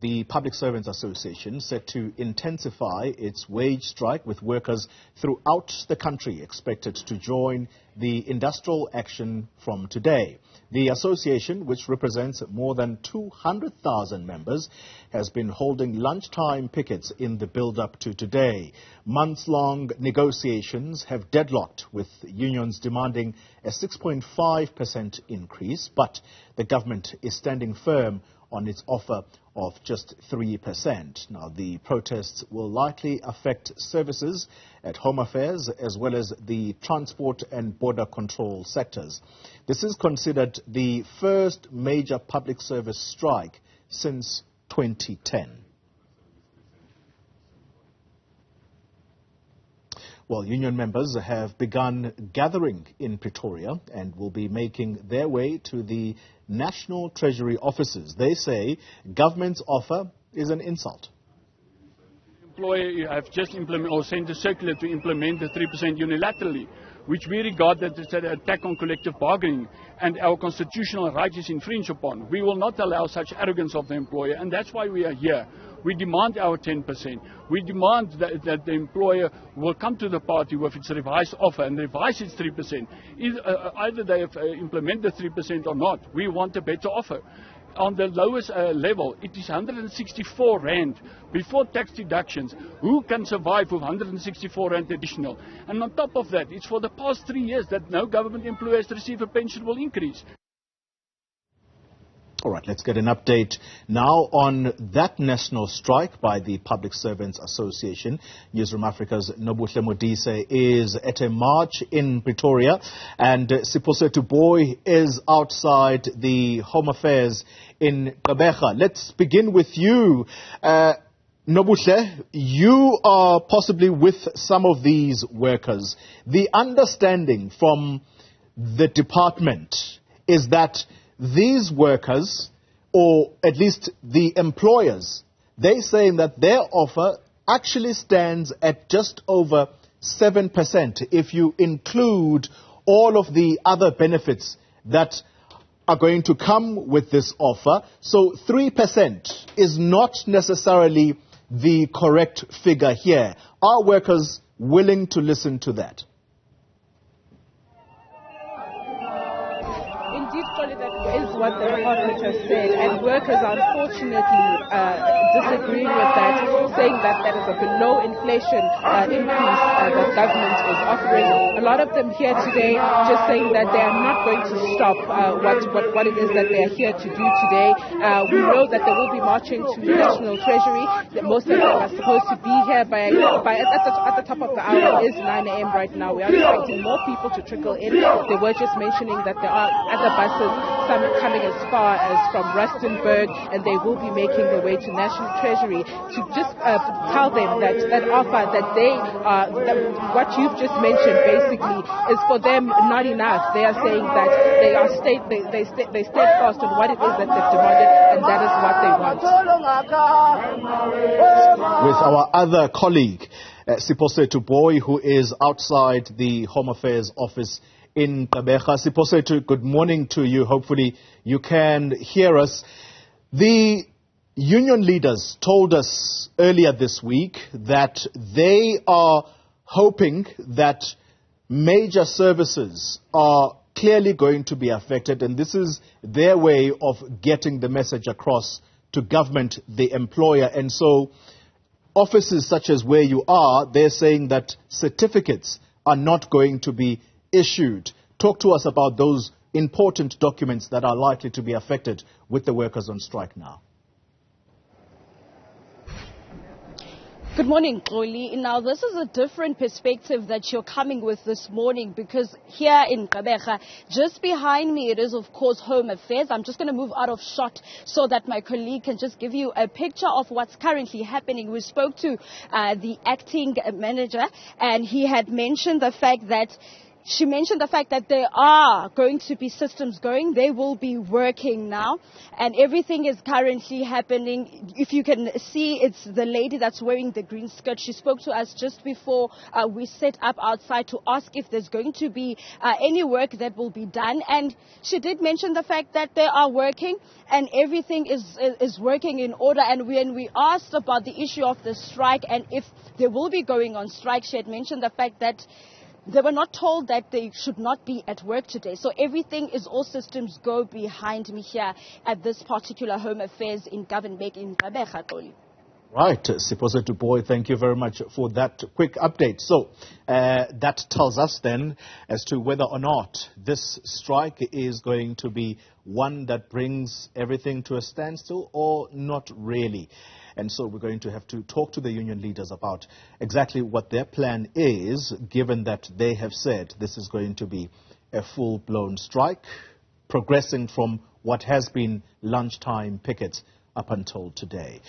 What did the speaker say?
The Public Servants Association set to intensify its wage strike with workers throughout the country expected to join the industrial action from today. The association, which represents more than 200,000 members, has been holding lunchtime pickets in the build-up to today. Months-long negotiations have deadlocked, with unions demanding a 6.5% increase, but the government is standing firm on its offer of just 3%. Now, the protests will likely affect services at Home Affairs as well as the transport and border control sectors. This is considered the first major public service strike since 2010. Well, union members have begun gathering in Pretoria and will be making their way to the National Treasury offices. They say government's offer is an insult. Employer have just implemented or sent a circular to implement the 3% unilaterally, which we regard as an attack on collective bargaining, and our constitutional rights is infringed upon. We will not allow such arrogance of the employer, and that's why we are here. We demand our 10%. We demand that the employer will come to the party with its revised offer and revise its 3%. Either they have implemented the 3% or not. We want a better offer. On the lowest level, it is 164 rand before tax deductions. Who can survive with 164 rand additional? And on top of that, it's for the past 3 years that no government employee has received a pensionable increase. All right, let's get an update now on that national strike by the Public Servants Association. Newzroom Afrika's Nobuhle Modise is at a march in Pretoria, and Siposetu Boy is outside the Home Affairs in Gqeberha. Let's begin with you. Nobuhle, you are possibly with some of these workers. The understanding from the department is that these workers, or at least the employers, they're saying that their offer actually stands at just over 7% if you include all of the other benefits that are going to come with this offer. So 3% is not necessarily the correct figure here. Are workers willing to listen to that? That is what the department has said, and workers are unfortunately disagreeing with that, saying that that is a below inflation increase that government is offering. A lot of them here today just saying that they are not going to stop what it is that they are here to do today. We know that they will be marching to the National Treasury. That most of them are supposed to be here by at the top of the hour. It is 9 a.m. right now. We are expecting more people to trickle in. They were just mentioning that there are other buses, some coming as far as from Rustenburg, and they will be making their way to National Treasury to just tell them that that offer that they that what you've just mentioned basically is for them not enough. They are saying that they stay fast on what it is that they've demanded, and that is what they want. With our other colleague, Siposetu Boy, who is outside the Home Affairs office in Gqeberha. Siposetu, good morning to you. Hopefully you can hear us. The union leaders told us earlier this week that they are hoping that major services are clearly going to be affected, and this is their way of getting the message across to government, the employer. And so offices such as where you are, they're saying that certificates are not going to be issued. Talk to us about those important documents that are likely to be affected with the workers on strike now. Good morning, Xoli. Now, this is a different perspective that you're coming with this morning, because here in Gqeberha, just behind me, it is, of course, Home Affairs. I'm just going to move out of shot so that my colleague can just give you a picture of what's currently happening. We spoke to the acting manager, and he had mentioned the fact that She mentioned the fact that there are going to be systems going. They will be working now. And everything is currently happening. If you can see, it's the lady that's wearing the green skirt. She spoke to us just before we set up outside to ask if there's going to be any work that will be done. And she did mention the fact that they are working and everything is working in order. And when we asked about the issue of the strike and if they will be going on strike, she had mentioned the fact that they were not told that they should not be at work today. So everything is all systems go behind me here at this particular Home Affairs in Gauteng in Pretoria. Right, Siphosa Duboy, thank you very much for that quick update. So that tells us then as to whether or not this strike is going to be one that brings everything to a standstill or not really. And so we're going to have to talk to the union leaders about exactly what their plan is, given that they have said this is going to be a full-blown strike, progressing from what has been lunchtime pickets up until today.